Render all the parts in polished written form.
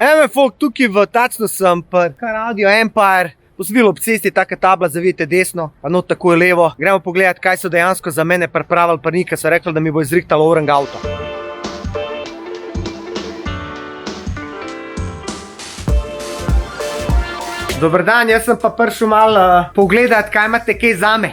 Evo, folk, tukaj v Tacnu sem, pa Radio Empire. Posvil ob cesti, taka tabla, zavijete desno, pa not takoj levo. Gremo pogledat, kaj so dejansko za mene pripravili prnike, so rekli, da mi bo izrihtalo orang avto. Dober dan, jaz sem pa prišel malo pogledat, kaj imate kaj zame.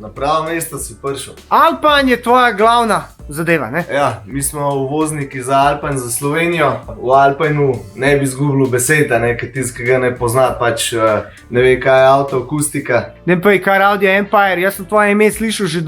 Na pravo mesto si prišel. Alpine je tvoja glavna zadeva, ne? Ja, mi smo uvozniki za Alpine, za Slovenijo. V Alpineu ne bi izgubljal beseda, ker tisti, ki ga ne pozna, pač ne ve, kaj je avto, akustika. Ne pa je kaj Radio Empire, jaz sem tvoje ime slišal že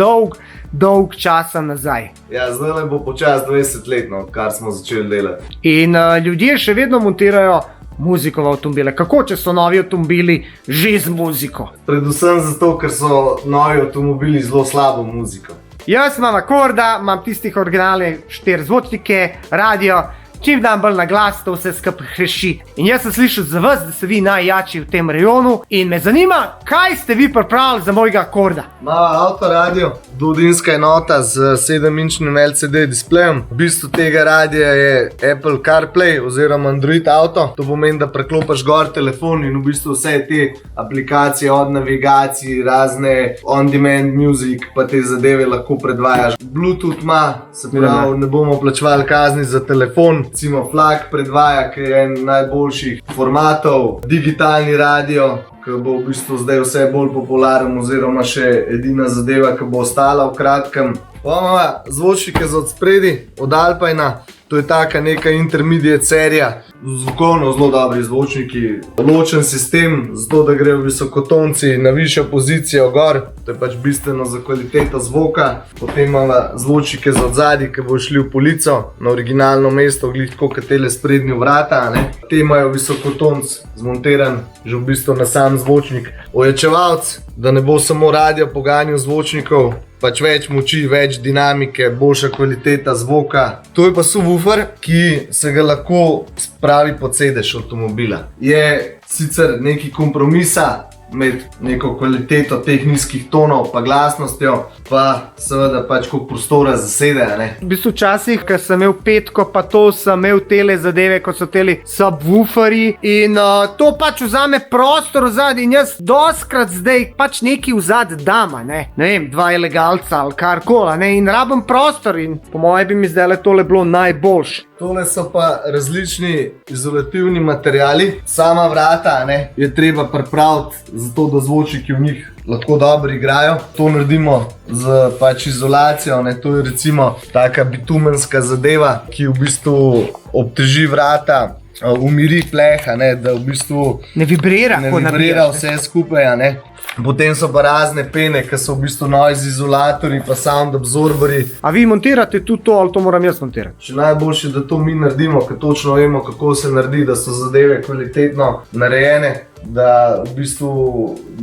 dolg časa nazaj. Ja, zdaj bo počas 20 let, odkar smo začeli delati. In ljudje še vedno montirajo muziko v avtomobile. Kako, če so novi avtomobili že z muziko? Predvsem zato, ker so novi avtomobili zelo slabo muziko. Jaz imam akorda, imam tistih originalnih 4 zvočnike, radio, čim dan bolj na glas, to vse skupaj hreši. In jaz sem slišal za vas, da ste vi najjači v tem rajonu in me zanima, kaj ste vi pripravili za mojega akorda. Mala avtoradio, duodinska enota z 7-inčnim LCD displejem. V bistvu tega radia je Apple CarPlay oziroma Android Auto. To pomeni, da preklopaš gor telefon in v bistvu vse te aplikacije od navigacij, razne on-demand music, pa te zadeve lahko predvajaš. Bluetooth ima, se pravi, ne bomo plačevali kazni za telefon. Recimo FLAC predvaja, ki je en najboljših formatov. Digitalni radio, ki bo v bistvu zdaj vse bolj popularen oziroma še edina zadeva, ki bo ostala v kratkem. Imamo zvočnike za odspredaj od Alpina. To je taka neka intermediate serija, zvukovno zelo dobri zvočniki, ločen sistem, zato da grejo visokotonci na višjo pozicijo gor, to je pač bistveno za kvaliteto zvoka. Potem imamo zvočnike za odzadaj, ki bo šli v polico, na originalno mesto, glih tako kot tele sprednje vrata. Te imajo visokotonc zmontiran že v bistvu na sam zvočnik. Ojačevalc, da ne bo samo radio poganjal zvočnikov, pač več moči, več dinamike, boljša kvaliteta zvoka. To je pa subwoofer, ki se ga lahko spravi pod sedež avtomobila. Je sicer nekaj kompromisa med neko kvaliteto teh nizkih tonov pa glasnostjo, pa seveda pač koliko prostora zasede. V bistvu včasih, ko sem imel petko, pa to sem imel tele zadeve, kot so tele subwooferi in to pač vzame prostor vzad in jaz doskrat zdaj pač nekaj vzad dam, ne vem, 2 ilegalca ali karkoli, in rabim prostor in po mojem bi mi zdaj tole bilo najboljše. Tole so pa različni izolativni materiali. Sama vrata je treba pripraviti zato, da zvočniki v njih lahko dobro igrajo. To naredimo z pač izolacijo, to je recimo taka bitumenska zadeva, ki v bistvu obteži vrata, umiri pleha, da v bistvu ne vibrira vse skupaj. Potem so pa razne pene, ki so v bistvu noise izolatorji, pa sound absorberi. A vi montirate tudi to, ali to moram jaz montirati? Še najboljše, da to mi naredimo, ker točno vemo, kako se naredi, da so zadeve kvalitetno narejene, da v bistvu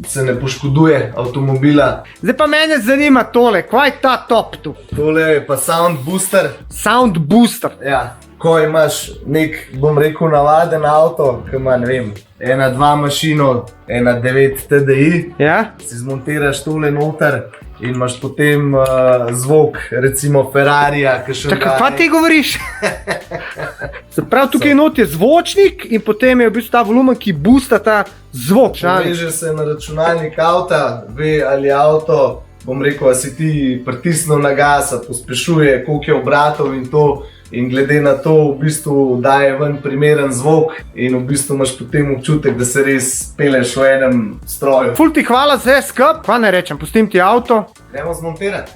se ne poškoduje avtomobila. Zdaj pa mene zanima tole, kaj je ta top tu? Tole je pa sound booster. Sound booster? Ja. Ko imaš nek, bom rekel, navaden avto, ki ima, ne vem, 1-2 mašino, 1.9 TDI, si zmontiraš tole noter in imaš potem zvok, recimo Ferrarija, ki še Čakaj, kaj ti govoriš? Se pravi, tukaj not je zvočnik in potem je v bistvu ta volumen, ki boosta ta zvok. Veže se na računalnik avta, ve ali avto, bom rekel, a si ti pritisnil na gas, pospešuje, koliko je obratov in to. In glede na to v bistvu daje ven primeren zvok in v bistvu imaš potem občutek, da se res peleš v enem stroju. Ful ti hvala za skup, kaj ne rečem, pustim ti avto. Gremo zmontirati.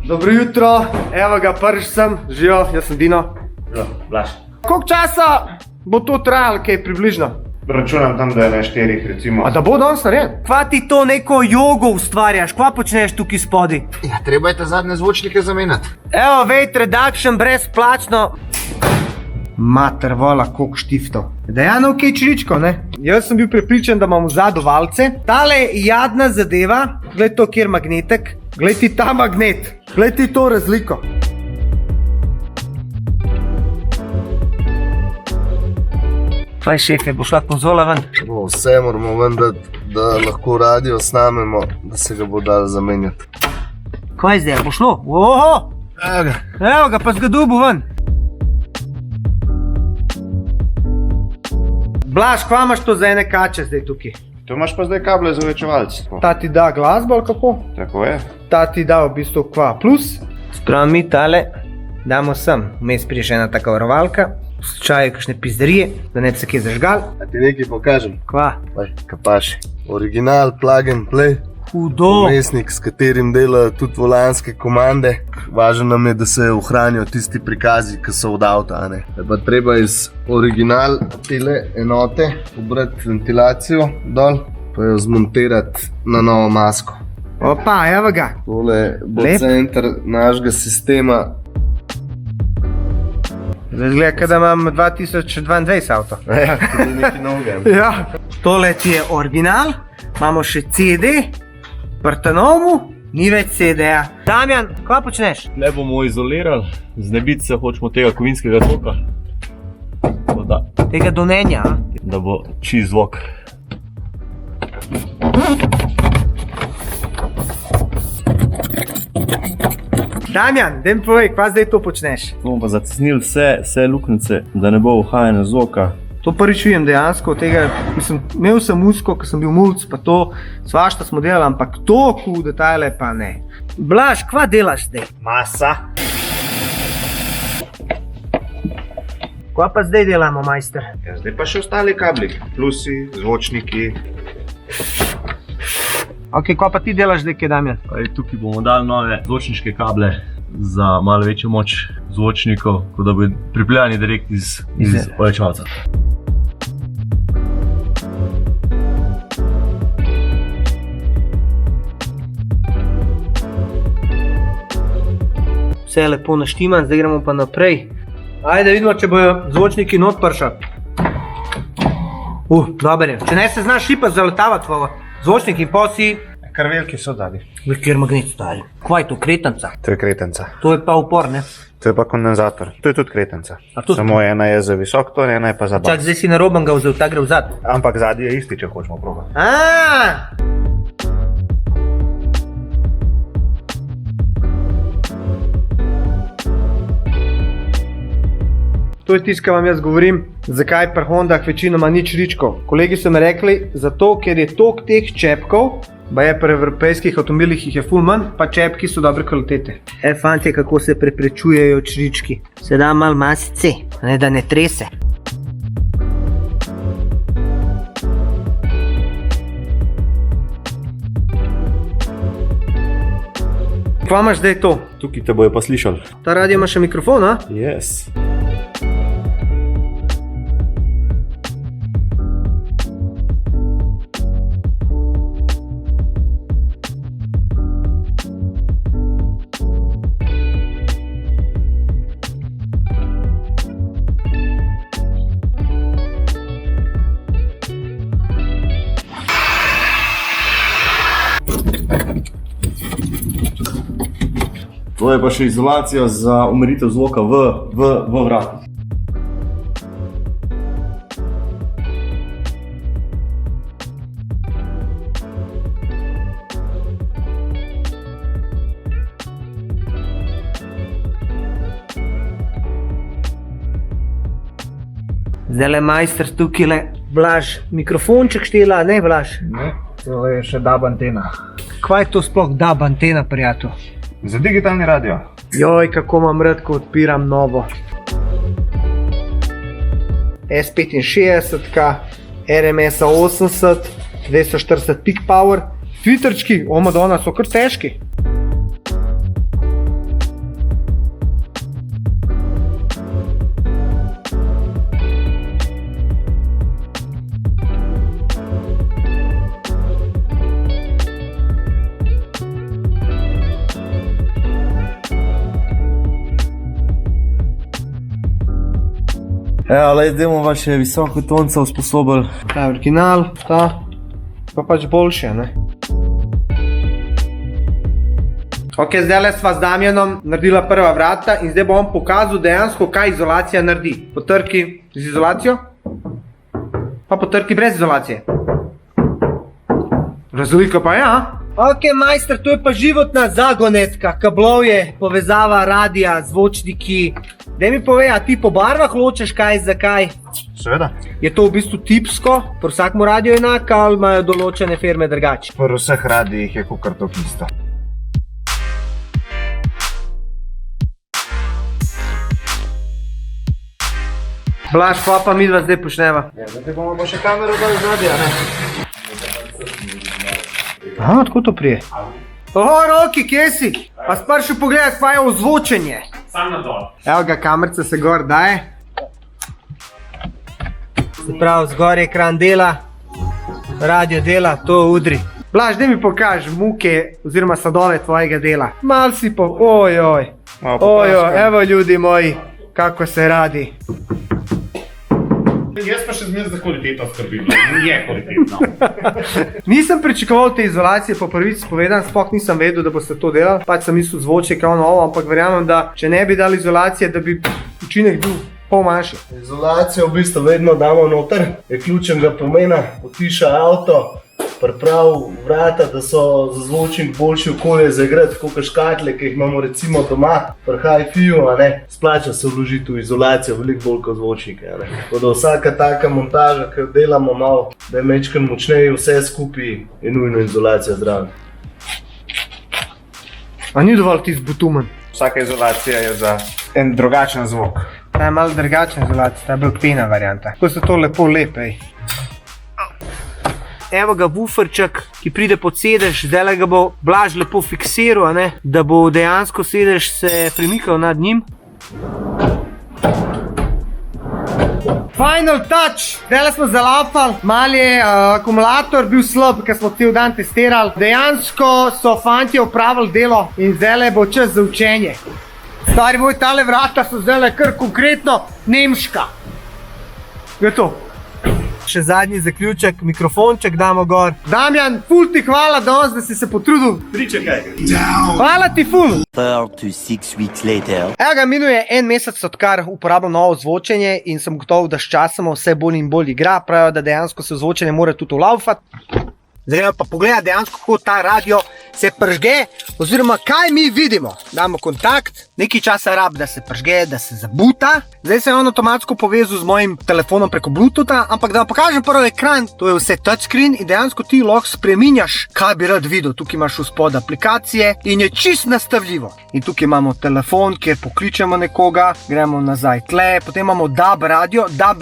Dobro jutro, evo ga, prvič sem, živijo, jaz sem Dino. Blaž. Koliko časa bo to trajalo, kaj približno? Računam tam, da je na 4 recimo. A da bo danes narejen? Kva ti to neko jogo ustvarjaš, kva počneš tukaj spodaj? Ja, treba je te zadnje zvočnike zamenjati. Evo, Wait Reduction brezplačno. Mater vola, koliko štiftov. Dejano kaj čiričko, ne? Jaz sem bil prepričan, da imam vzadu valce. Tale jadna zadeva, gled to kjer magnetek, gled ti ta magnet, gled ti to razliko. Kaj šefe, bo šla konzola ven? Vse moramo ven dati, da lahko radio snamemo, da se ga bo dalo zamenjati. Kaj zdaj, bo šlo? Oho! Evo ga, pa zgadubu ven. Blaž, kva imaš to za ene kače zdaj tukaj? Tu imaš pa zdaj kable za večevalce. Ta ti da glasbo ali kako? Tako je. Ta ti da v bistvu kva plus. Sprav mi tale damo sem. Vmes prije še ena taka varovalka. V slučaju kakšne pizderije, da ne bi se kje zažgal. A ti nekaj pokažem? Kva? Kapaši. Original, plug and play. Hudo. Vmesnik, s katerim delajo tudi volanske komande. Važno nam je, da se ohranijo tisti prikazi, ki so od avta. Pa treba iz original tele enote pobrati ventilacijo dol, pa jo zmontirati na novo masko. Opa, evo ga. Tole bo Lep. center našega sistema. Zdaj gleda, da imam 2022 avto. Ja, tudi nekaj novega. Ja. Tole ti je original, imamo še CD, Partanomu, ni več CD-ja. Damjan, kva počneš? Tle bomo izolirali, znebiti se hočemo tega kovinskega zvoka. Tega donenja, a? Da bo čist zvok. Damjan, daj mi povej, kva zdaj to počneš? Bomo pa zatisnili vse luknjice, da ne bo uhajanja zvoka. To prvič vidim dejansko, tega, mislim, imel sem musko, ko sem bil mulc, pa to, svašta smo delali, ampak to v detajle pa ne. Blaž, kva delaš zdaj? Masa. Kva pa zdaj delamo, majster? Ja, zdaj pa še ostali kabli. Plusi, zvočniki. Ok, kva pa ti delaš zdaj, kaj Damjan? Tukaj bomo dali nove zvočniške kable za malo večjo moč zvočnikov, kot da bodo pripeljani direkt iz povečevalca. Vse je lepo naštiman, zdaj gremo pa naprej. Ajde, vidimo, če bojo zvočniki not pršali. Dober je. Če ne se znaš šipati zaletavati v zvočnik in posi... Kar veliki so dali. Kjer magnet stali. Kva je to, kretanca? To je kretenca. To je pa upor, ne? To je pa kondenzator. To je tudi kretenca. A to- Samo ena je za visok ton, ena je pa za Čak, bas. zdaj si naroben ga vzel, ta gre vzad. Ampak zadnji je isti, če hočemo probati. To je tisto, kar vam jaz govorim, zakaj pri Hondah večinoma ni čričkov. Kolegi so mi rekli, zato ker je toliko teh čepkov, baje pri evropejskih avtomobilih jih je ful manj, pa čepki so dobre kvalitete. Fantje, kako se preprečujejo črički. Se da malo masice, ne da ne trese. Kva imaš zdaj to? Tukaj te bojo pa slišali. Ta radio ima še mikrofon, a? Yes. To je pa še izolacija za umiritev zvoka v vratih. Zdajle majster tukaj, Blaž, mikrofonček štela, ne Blaž? Ne, to je še DAB antena. Kva je to sploh DAB antena, prijatelj? Za digitalni radio. Joj, kako imam rad, ko odpiram novo. S65, RMS 80, 240 peak power, filtrčki, o Madonna, so kar težki. Ja, ale zdaj bomo pa še visoko tonca usposobili. Ta je original, ta pa pač boljše, ne? Ok, zdajle sva z Damjanom naredila prva vrata in zdaj bom pokazal dejansko, kaj izolacija naredi. Potrki z izolacijo, pa potrki brez izolacije. Razlika pa je, a? Ok, majster, to je pa životna zagonetka, kablovje, povezava radija, zvočniki. Daj mi povej, a ti po barvah ločeš kaj, zakaj? Seveda. Je to v bistvu tipsko, pri vsakmu radiju enako ali imajo določene firme drugače? Pri vseh radijih je kukar to isto. Blaž, pa midva zdaj počneva. Ja, zdaj bomo pa še kamero dal z radija, ne? Aha, odkud to prije? Oho, Roki, kje si? Pa spar še pogledaj, pa je ozvočenje. Sam na dol. Evo ga, kamerca se gor daje. Se pravi, zgor je ekran dela, radio dela, to udri. Blaž, daj mi pokaži muke oziroma sadove tvojega dela. Mal si po... Ojoj, evo ljudi moji, kako se radi. Jaz pa še zmeraj za kvaliteto skrbim, je kvalitetno. Nisem pričakoval te izolacije, po prvič povedan, sploh nisem vedel, da boste to delali. Pač sem mislil zvočje kao novo, ampak verjamem, da če ne bi dali izolacije, da bi učinek bil pol manjši. Izolacijo v bistvu vedno damo noter, je ključnega pomena, utiša avto, priprav vrata, da so za zvočnik boljši okolje za igrati, kot škatle, ki jih imamo recimo doma, pri hi-fiju, splača se vložiti v izolacijo veliko bolj kot zvočnike. Tako da vsaka taka montaža, ki jo delamo malo, da je mečken močneje, vse skupaj je nujno izolacija zraven. A ni dovolj tisti butumen? Vsaka izolacija je za en drugačen zvok. Ta je malo drugačna izolacija, ta je bolj pena varianta. Tako se to lepo lepe. Evo ga buferček, ki pride pod sedež, zdaj ga bo Blaž lepo fiksiral, da bo dejansko sedež se premikal nad njim. Final touch! Zdaj smo zalapali, mal je akumulator bil slab, ker smo cel dan testirali. Dejansko so fantje opravili delo in zdaj bo čas za učenje. Stari moj, tale vrata so zdaj kar konkretno nemška. Gotovo. Še zadnji zaključek, mikrofonček damo gor. Damjan, ful ti hvala danes, da si se potrudil. Pričakaj. Hvala ti ful. 4 to 6 weeks later. Evo ga, minuje en mesec, odkar uporabljam novo zvočenje in sem gotov, da s časoma vse bolj in bolj igra. Pravijo, da dejansko se zvočenje mora tudi ulaufati. Zdaj pa pogledaj dejansko, kako ta radio se pržge, oziroma kaj mi vidimo. Damo kontakt, nekaj časa rab, da se pržge, da se zabuta. Zdaj se je on avtomatsko povezal z mojim telefonom preko Bluetootha, ampak da vam pokažem prvo ekran, to je vse touchscreen in dejansko ti lahko spreminjaš, kaj bi rad videl. Tukaj imaš vspod aplikacije in je čist nastavljivo. In tukaj imamo telefon, kjer pokličemo nekoga, gremo nazaj tle, potem imamo DAB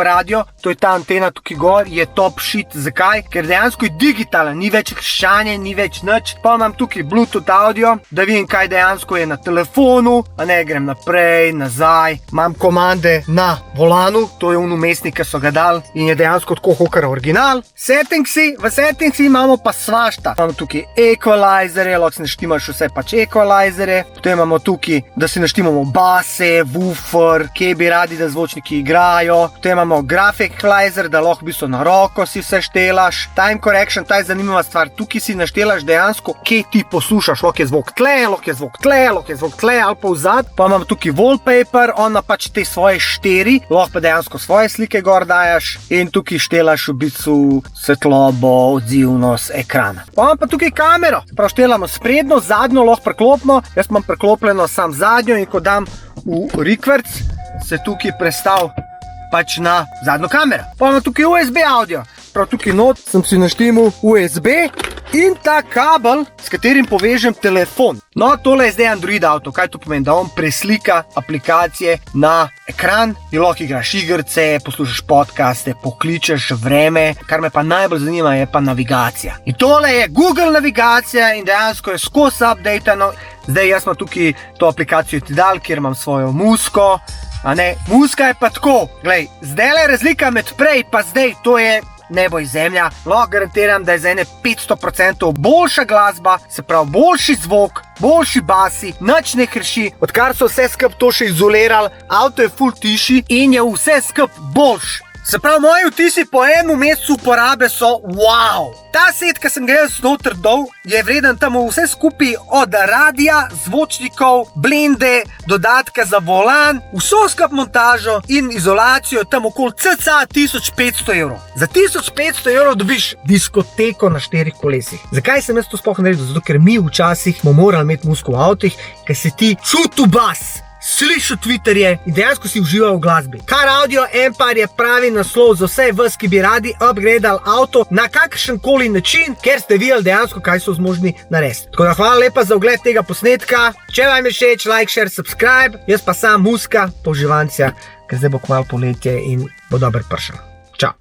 radio, to je ta antena tukaj gor, je top shit. Zakaj? Ker dejansko je digitalen. Ni več hrščanje, ni več nič. Pa imam tukaj Bluetooth audio, da vidim, kaj dejansko je na telefonu, grem naprej, nazaj. Imam komande na volanu, to je umestnik, ki so ga dali in je dejansko tako kakor original. V settingsi imamo pa svašta. Imamo tukaj equalizerje, lahko si naštimaš vse pač equalizerje. Potem imamo tukaj, da si naštimamo base, woofer, kje bi radi, da zvočniki igrajo. Potem imamo graphic equalizer, da lahko v bistvu na roko si vse štelaš. Time correction, ta je zanimiva stvar. Tukaj si naštelaš dejansko, kje ti poslušaš. Lahko je zvok tle, lahko je zvok tle, lahko je zvok tle ali pa vzad. Pa imam tukaj wallpaper, on ima pač te svoje štiri, lahko pa dejansko svoje slike gor dajaš in tukaj štelaš v bistvu svetlobo, odzivnost ekrana. Pa imam pa tukaj kamero, prav štelamo sprednjo, zadnjo lahko preklopimo, jaz imam preklopljeno sam zadnjo in ko dam v rikverc, se tukaj prestav pač na zadnjo kamero. Pa imam tukaj USB audio, prav tukaj not sem si naštimal USB in ta kabel, s katerim povežem telefon. No, tole je zdaj Android Auto. Kaj to pomeni? Da on preslika aplikacije na ekran in lahko igraš igrice, poslušaš podcaste, pokličeš vreme. Kar me pa najbolj zanima, je pa navigacija. In tole je Google navigacija in dejansko je skozi updatano. Zdaj jaz imam tukaj to aplikacijo Tidal, kjer imam svojo muziko. Muzika je pa tako. Glej, zdaj je razlika med prej pa zdaj, to je nebo in zemlja. Lahko garantiram, da je za ene 500% boljša glasba, se pravi boljši zvok, boljši basi, nič ne hrši. Odkar so vse skup to še izolirali, avto je ful tiši in je vse skup boljš. Se pravi, moji vtisi po enem mesecu uporabe so wow. Ta set, ki sem ga jaz noter dal, je vreden tam vse skupaj od radia, zvočnikov, blende, dodatka za volan, vso skup montažo in izolacijo tam okoli cca 1500 evrov. Za 1500 evrov dobiš diskoteko na 4 kolesih. Zakaj sem jaz to sploh naredil? Zato, ker mi včasih bomo morali imeti muziko v avtih, ker se ti čuti bas. Slišal Twitterje in dejansko si užival v glasbi. Car Audio Empire je pravi naslov za vse vas, ki bi radi upgradali avto na kakršen koli način, ker ste videli dejansko, kaj so zmožni narediti. Tako da hvala lepa za ogled tega posnetka. Če vam je všeč, like, share, subscribe. Jaz pa sam muska, použivancija, ker zdaj bo kmalu poletje in bo dober pršal. Čau.